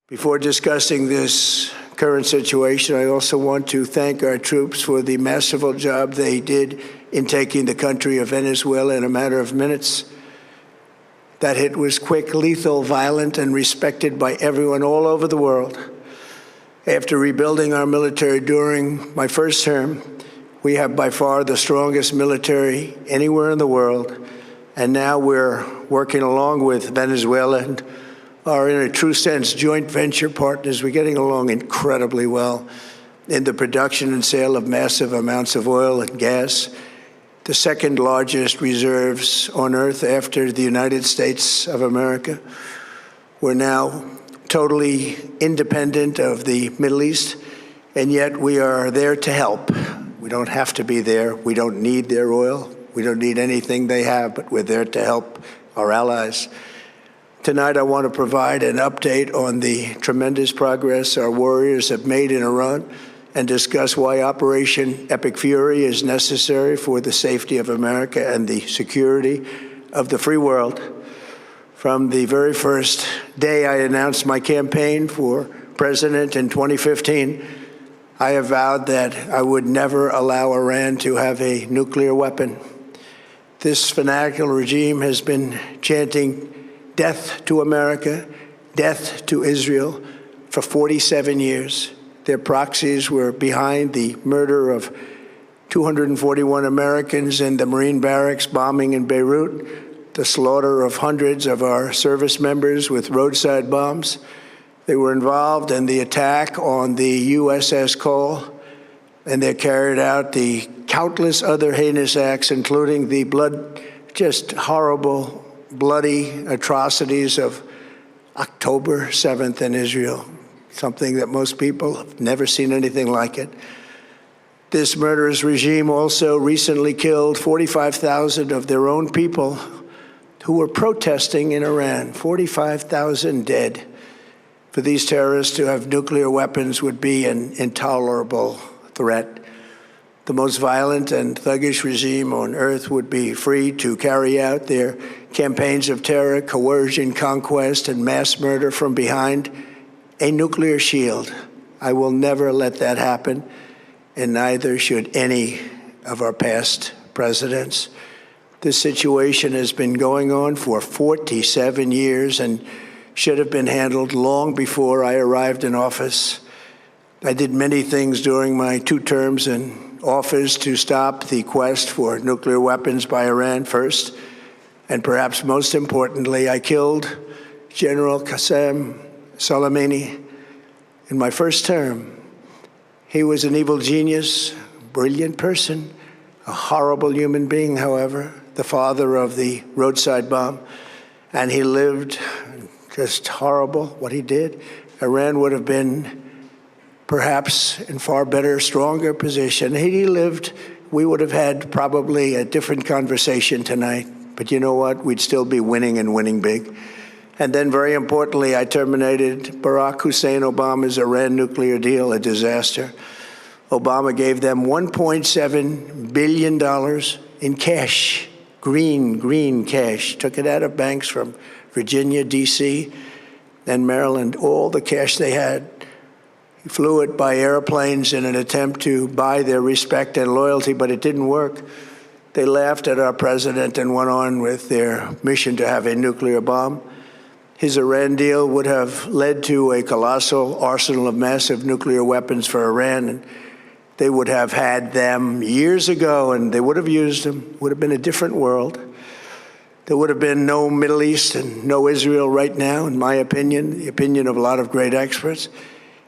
Before discussing this current situation, I also want to thank our troops for the masterful job they did in taking the country of Venezuela in a matter of minutes. That hit was quick, lethal, violent, and respected by everyone all over the world. After rebuilding our military during my first term, we have by far the strongest military anywhere in the world, and now we're working along with Venezuela and are, in a true sense, joint venture partners. We're getting along incredibly well in the production and sale of massive amounts of oil and gas, the second largest reserves on Earth after the United States of America. We're now totally independent of the Middle East, and yet we are there to help. We don't have to be there. We don't need their oil. We don't need anything they have, but we're there to help our allies. Tonight, I want to provide an update on the tremendous progress our warriors have made in Iran and discuss why Operation Epic Fury is necessary for the safety of America and the security of the free world. From the very first day I announced my campaign for president in 2015, I have vowed that I would never allow Iran to have a nuclear weapon. This fanatical regime has been chanting death to America, death to Israel for 47 years. Their proxies were behind the murder of 241 Americans in the Marine barracks bombing in Beirut, the slaughter of hundreds of our service members with roadside bombs. They were involved in the attack on the USS Cole, and they carried out the countless other heinous acts, including the just horrible, bloody atrocities of October 7th in Israel, something that most people have never seen anything like it. This murderous regime also recently killed 45,000 of their own people who were protesting in Iran. 45,000 dead. For these terrorists to have nuclear weapons would be an intolerable threat. The most violent and thuggish regime on earth would be free to carry out their campaigns of terror, coercion, conquest, and mass murder from behind a nuclear shield. I will never let that happen, and neither should any of our past presidents. This situation has been going on for 47 years and should have been handled long before I arrived in office. I did many things during my 2 terms in office to stop the quest for nuclear weapons by Iran first, and perhaps most importantly, I killed General Qasem Soleimani in my first term. He was an evil genius, brilliant person, a horrible human being, however, the father of the roadside bomb, and he lived just horrible what he did. Iran would have been perhaps in far better, stronger position. Had he lived, we would have had probably a different conversation tonight. But you know what? We'd still be winning and winning big. And then, very importantly, I terminated Barack Hussein Obama's Iran nuclear deal, a disaster. Obama gave them $1.7 billion in cash, green cash, took it out of banks from Virginia, D.C., and Maryland, all the cash they had. He flew it by airplanes in an attempt to buy their respect and loyalty, but it didn't work. They laughed at our president and went on with their mission to have a nuclear bomb. His Iran deal would have led to a colossal arsenal of massive nuclear weapons for Iran, and they would have had them years ago, and they would have used them. It would have been a different world. There would have been no Middle East and no Israel right now, in my opinion, the opinion of a lot of great experts,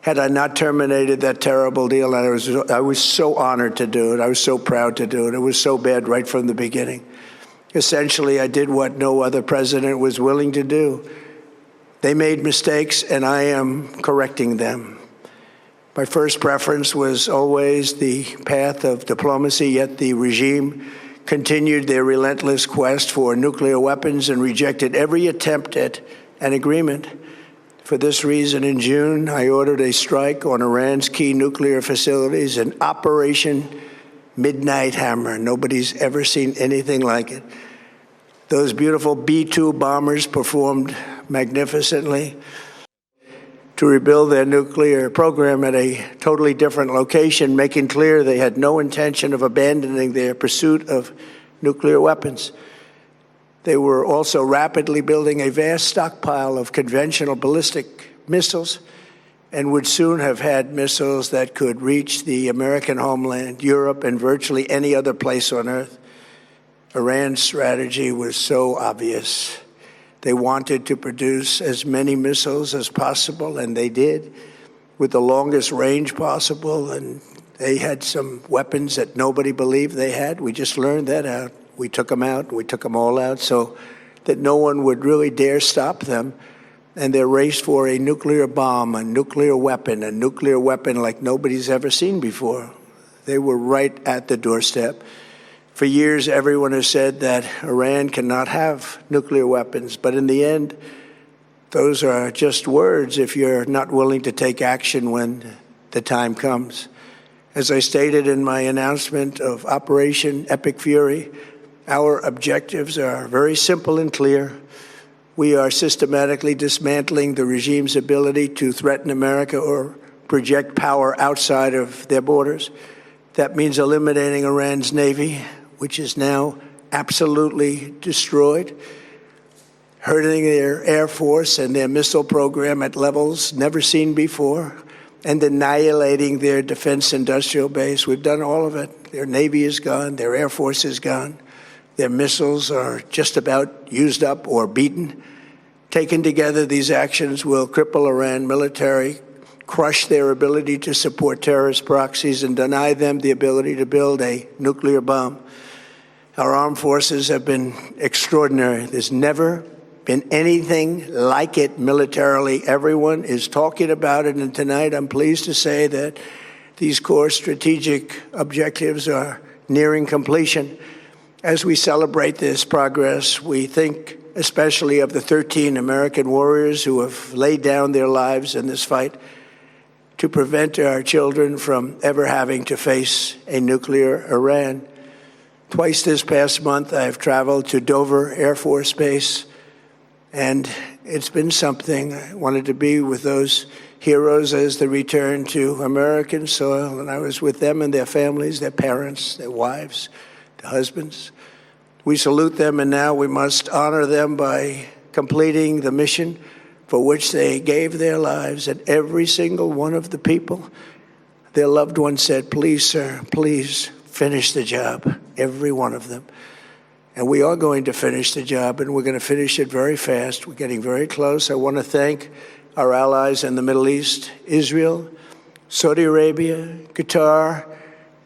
had I not terminated that terrible deal. And I was so honored to do it. I was so proud to do it. It was so bad right from the beginning. Essentially, I did what no other president was willing to do. They made mistakes, and I am correcting them. My first preference was always the path of diplomacy, yet the regime continued their relentless quest for nuclear weapons and rejected every attempt at an agreement. For this reason, in June, I ordered a strike on Iran's key nuclear facilities, an Operation Midnight Hammer. Nobody's ever seen anything like it. Those beautiful B-2 bombers performed magnificently. to rebuild their nuclear program at a totally different location, making clear they had no intention of abandoning their pursuit of nuclear weapons. They were also rapidly building a vast stockpile of conventional ballistic missiles and would soon have had missiles that could reach the American homeland, Europe, and virtually any other place on Earth. Iran's strategy was so obvious. They wanted to produce as many missiles as possible, and they did, with the longest range possible, and they had some weapons that nobody believed they had. We just learned that out. We took them out. We took them all out so that no one would really dare stop them. And their race for a nuclear bomb, a nuclear weapon like nobody's ever seen before. They were right at the doorstep. For years, everyone has said that Iran cannot have nuclear weapons, but in the end, those are just words if you're not willing to take action when the time comes. As I stated in my announcement of Operation Epic Fury, our objectives are very simple and clear. We are systematically dismantling the regime's ability to threaten America or project power outside of their borders. That means eliminating Iran's Navy, which is now absolutely destroyed, hurting their Air Force and their missile program at levels never seen before, and annihilating their defense industrial base. We've done all of it. Their Navy is gone. Their Air Force is gone. Their missiles are just about used up or beaten. Taken together, these actions will cripple Iran military, crush their ability to support terrorist proxies, and deny them the ability to build a nuclear bomb. Our armed forces have been extraordinary. There's never been anything like it militarily. Everyone is talking about it, and tonight I'm pleased to say that these core strategic objectives are nearing completion. As we celebrate this progress, we think especially of the 13 American warriors who have laid down their lives in this fight to prevent our children from ever having to face a nuclear Iran. Twice this past month, I've traveled to Dover Air Force Base, and it's been something. I wanted to be with those heroes as they return to American soil, and I was with them and their families, their parents, their wives, their husbands. We salute them, and now we must honor them by completing the mission for which they gave their lives. And every single one of the people, their loved ones said, "Please, sir, please finish the job." Every one of them. And we are going to finish the job, and we're going to finish it very fast. We're getting very close. I want to thank our allies in the Middle East, Israel, Saudi Arabia, Qatar,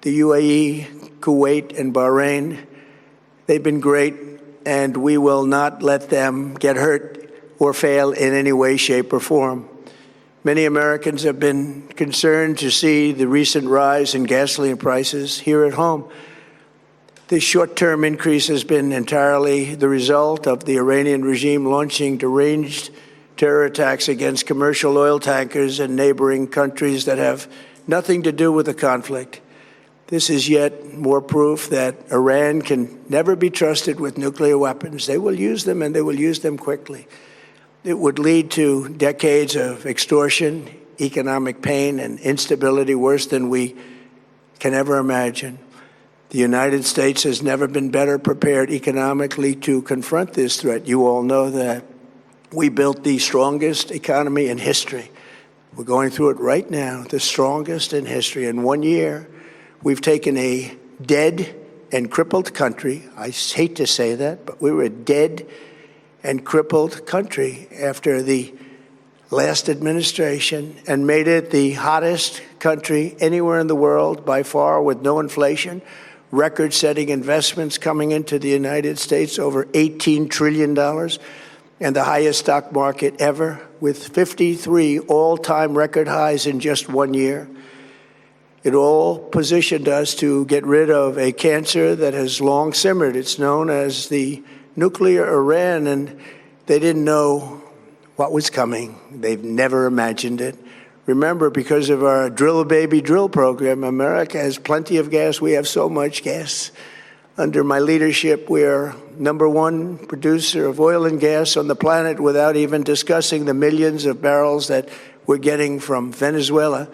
the UAE, Kuwait, and Bahrain. They've been great, and we will not let them get hurt or fail in any way, shape, or form. Many Americans have been concerned to see the recent rise in gasoline prices here at home. This short-term increase has been entirely the result of the Iranian regime launching deranged terror attacks against commercial oil tankers in neighboring countries that have nothing to do with the conflict. This is yet more proof that Iran can never be trusted with nuclear weapons. They will use them, and they will use them quickly. It would lead to decades of extortion, economic pain, and instability worse than we can ever imagine. The United States has never been better prepared economically to confront this threat. You all know that. We built the strongest economy in history. We're going through it right now, the strongest in history. In 1 year, we've taken a dead and crippled country. I hate to say that, but we were a dead and crippled country after the last administration and made it the hottest country anywhere in the world by far, with no inflation, record-setting investments coming into the United States, over $18 trillion, and the highest stock market ever, with 53 all-time record highs in just 1 year. It all positioned us to get rid of a cancer that has long simmered. It's known as the nuclear Iran, and they didn't know what was coming. They've never imagined it. Remember, because of our Drill Baby Drill program, America has plenty of gas. We have so much gas. Under my leadership, we are #1 producer of oil and gas on the planet, without even discussing the millions of barrels that we're getting from Venezuela.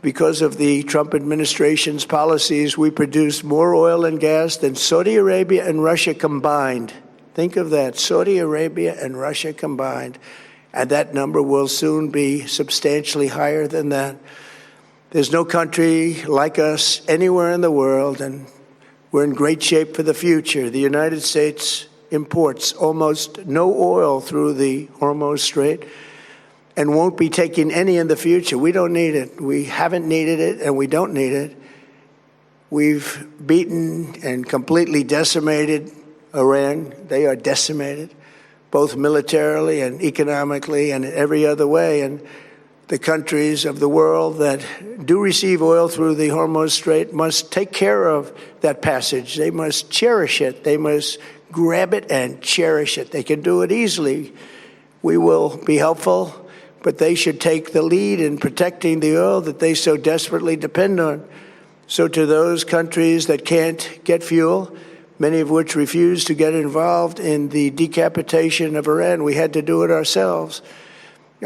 Because of the Trump administration's policies, we produce more oil and gas than Saudi Arabia and Russia combined. Think of that, Saudi Arabia and Russia combined. And that number will soon be substantially higher than that. There's no country like us anywhere in the world, and we're in great shape for the future. The United States imports almost no oil through the Hormuz Strait and won't be taking any in the future. We don't need it. We haven't needed it, and we don't need it. We've beaten and completely decimated Iran. They are decimated, both militarily and economically and in every other way. And the countries of the world that do receive oil through the Hormuz Strait must take care of that passage. They must cherish it. They must grab it and cherish it. They can do it easily. We will be helpful, but they should take the lead in protecting the oil that they so desperately depend on. So to those countries that can't get fuel, many of which refuse to get involved in the decapitation of Iran, we had to do it ourselves.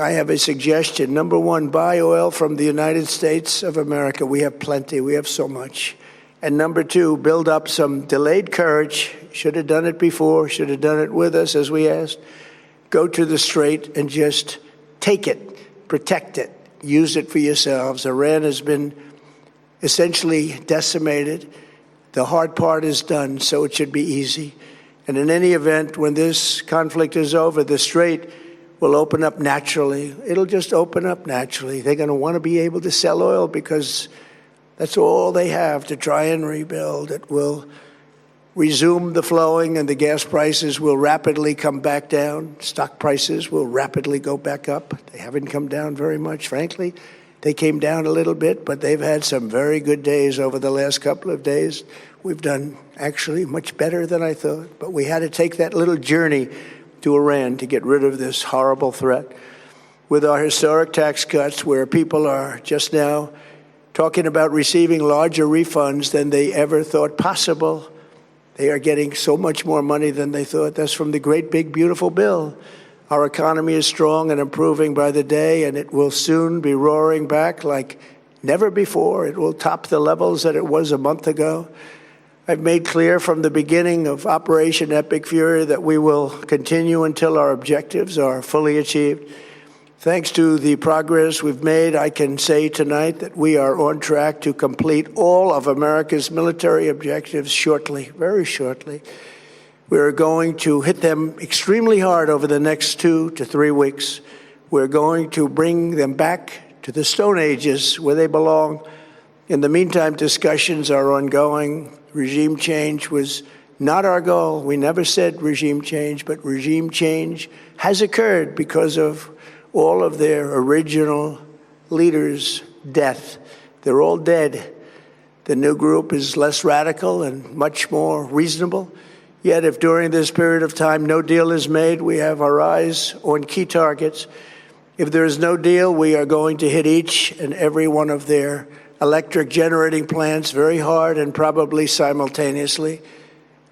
I have a suggestion. Number one, buy oil from the United States of America. We have plenty. We have so much. And number two, build up some delayed courage. Should have done it before. Should have done it with us, as we asked. Go to the Strait and just take it, protect it, use it for yourselves. Iran has been essentially decimated. The hard part is done, so it should be easy. And in any event, when this conflict is over, the Strait will open up naturally. It'll just open up naturally. They're going to want to be able to sell oil because that's all they have to try and rebuild. It will resume the flowing, and the gas prices will rapidly come back down. Stock prices will rapidly go back up. They haven't come down very much, frankly. They came down a little bit, but they've had some very good days over the last couple of days. We've done actually much better than I thought, but we had to take that little journey to Iran to get rid of this horrible threat. With our historic tax cuts, where people are just now talking about receiving larger refunds than they ever thought possible, they are getting so much more money than they thought. That's from the great, big, beautiful bill. Our economy is strong and improving by the day, and it will soon be roaring back like never before. It will top the levels that it was a month ago. I've made clear from the beginning of Operation Epic Fury that we will continue until our objectives are fully achieved. Thanks to the progress we've made, I can say tonight that we are on track to complete all of America's military objectives shortly, very shortly. We are going to hit them extremely hard over the next 2 to 3 weeks. We're going to bring them back to the Stone Ages where they belong. In the meantime, discussions are ongoing. Regime change was not our goal. We never said regime change, but regime change has occurred because of all of their original leaders' death. They're all dead. The new group is less radical and much more reasonable. Yet if during this period of time no deal is made, we have our eyes on key targets. If there is no deal, we are going to hit each and every one of their electric generating plants very hard and probably simultaneously.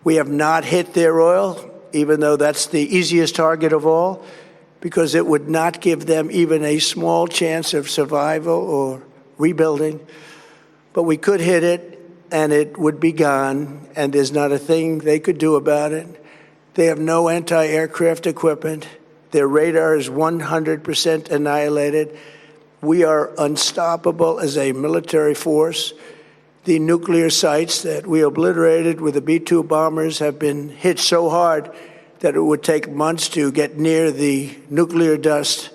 We have not hit their oil, even though that's the easiest target of all, because it would not give them even a small chance of survival or rebuilding. But we could hit it, and it would be gone, and there's not a thing they could do about it. They have no anti-aircraft equipment. Their radar is 100% annihilated. We are unstoppable as a military force. The nuclear sites that we obliterated with the B-2 bombers have been hit so hard that it would take months to get near the nuclear dust,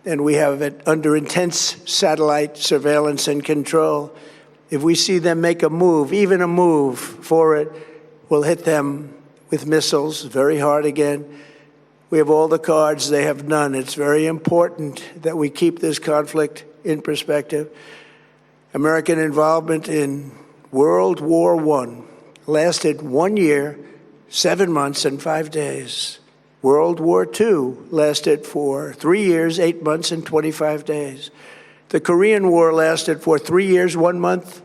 and we have it under intense satellite surveillance and control. If we see them make a move, even a move for it, we'll hit them with missiles very hard again. We have all the cards, they have none. It's very important that we keep this conflict in perspective. American involvement in World War I lasted 1 year, 7 months, and 5 days. World War II lasted for 3 years, 8 months, and 25 days. The Korean War lasted for 3 years, 1 month,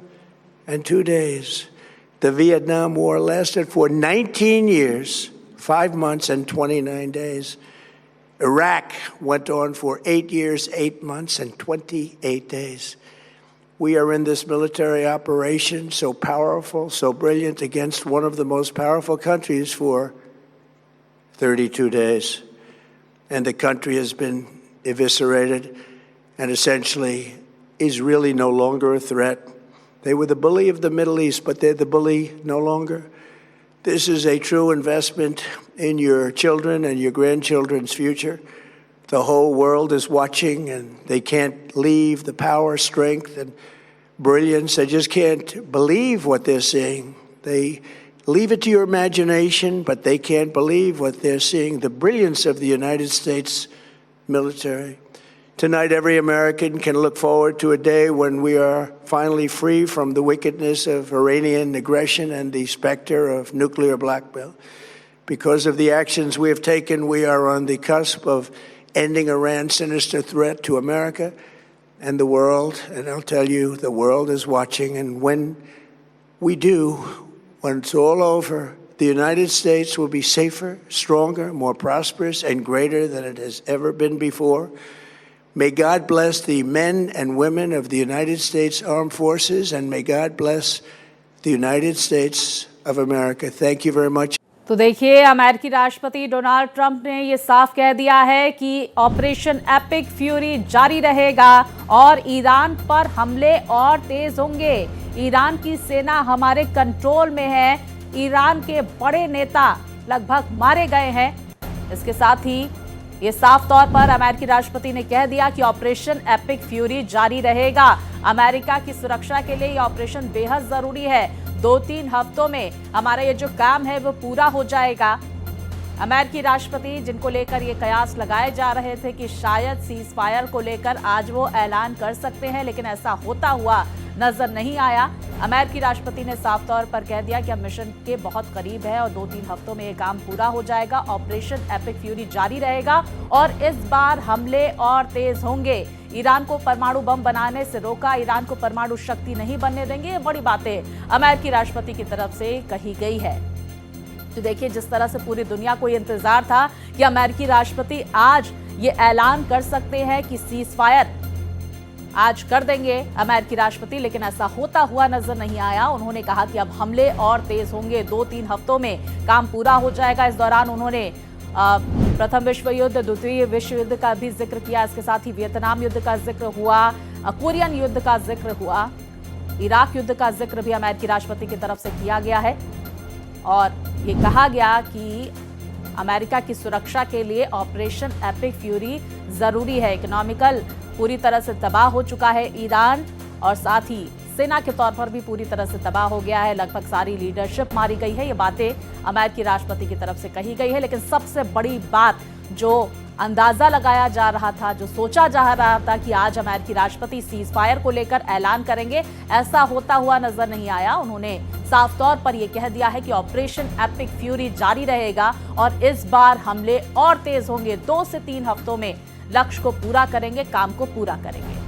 and 2 days. The Vietnam War lasted for 19 years, 5 months, and 29 days. Iraq went on for 8 years, 8 months, and 28 days. We are in this military operation, so powerful, so brilliant, against one of the most powerful countries for 32 days. And the country has been eviscerated and essentially is really no longer a threat. They were the bully of the Middle East, but they're the bully no longer. This is a true investment in your children and your grandchildren's future. The whole world is watching, and they can't leave the power, strength, and brilliance. They just can't believe what they're seeing. They leave it to your imagination, but they can't believe what they're seeing, the brilliance of the United States military. Tonight, every American can look forward to a day when we are finally free from the wickedness of Iranian aggression and the specter of nuclear blackmail. Because of the actions we have taken, we are on the cusp of ending Iran's sinister threat to America and the world. And I'll tell you, the world is watching. And when we do, when it's all over, the United States will be safer, stronger, more prosperous, and greater than it has ever been before. May God bless the men and women of the United States Armed Forces, and may God bless the United States of America. Thank you very much. तो देखिए, अमेरिकी राष्ट्रपति Donald Trump ने ये साफ कह दिया है कि ऑपरेशन एपिक फ्यूरी जारी रहेगा और ईरान पर हमले और तेज होंगे। ईरान की सेना हमारे कंट्रोल में है। ईरान के बड़े नेता लगभग मारे गए हैं। इसके साथ ही ये साफ तौर पर अमेरिकी राष्ट्रपति ने कह दिया कि ऑपरेशन एपिक फ्यूरी जारी रहेगा। अमेरिका की सुरक्षा के लिए ये ऑपरेशन बेहद जरूरी है। 2-3 हफ्तों में हमारा ये जो काम है वो पूरा हो जाएगा। अमेरिकी राष्ट्रपति, जिनको लेकर ये कयास लगाए जा रहे थे कि शायद सीज फायर को लेकर आज वो ऐलान कर सकते हैं, लेकिन ऐसा होता हुआ नजर नहीं आया। अमेरिकी राष्ट्रपति ने साफ तौर पर कह दिया कि हम मिशन के बहुत करीब है और 2-3 हफ्तों में ये काम पूरा हो जाएगा। ऑपरेशन एपिक फ्यूरी जारी रहेगा और इस बार हमले और तेज होंगे। ईरान को परमाणु बम बनाने से रोका, ईरान को परमाणु शक्ति नहीं बनने देंगे। ये बड़ी बातें अमेरिकी राष्ट्रपति की तरफ से कही गई है। तो देखिए, जिस तरह से पूरी दुनिया को इंतजार था कि अमेरिकी राष्ट्रपति आज ये ऐलान कर सकते हैं कि सीज फायर आज कर देंगे अमेरिकी राष्ट्रपति, लेकिन ऐसा होता हुआ नजर नहीं आया। उन्होंने कहा कि अब हमले और तेज होंगे, 2-3 हफ्तों में काम पूरा हो जाएगा। इस दौरान उन्होंने प्रथम विश्व युद्ध, द्वितीय विश्व युद्ध का भी जिक्र किया। इसके साथ ही वियतनाम युद्ध का जिक्र हुआ, कोरियन युद्ध का जिक्र हुआ, इराक युद्ध का जिक्र भी अमेरिकी राष्ट्रपति की तरफ से किया गया है। और ये कहा गया कि अमेरिका की सुरक्षा के लिए ऑपरेशन एपिक फ्यूरी जरूरी है। इकोनॉमिकल पूरी तरह से तबाह हो चुका है ईरान, और साथ ही सेना के तौर पर भी पूरी तरह से तबाह हो गया है। लगभग सारी लीडरशिप मारी गई है। ये बातें अमेरिकी राष्ट्रपति की तरफ से कही गई है। लेकिन सबसे बड़ी बात जो अंदाजा लगाया जा रहा था, जो सोचा जा रहा था कि आज अमेरिकी राष्ट्रपति सीज फायर को लेकर ऐलान करेंगे, ऐसा होता हुआ नजर नहीं आया। उन्होंने साफ तौर पर यह कह दिया है कि ऑपरेशन एपिक फ्यूरी जारी रहेगा और इस बार हमले और तेज होंगे। 2 से 3 हफ्तों में लक्ष्य को पूरा करेंगे, काम को पूरा करेंगे।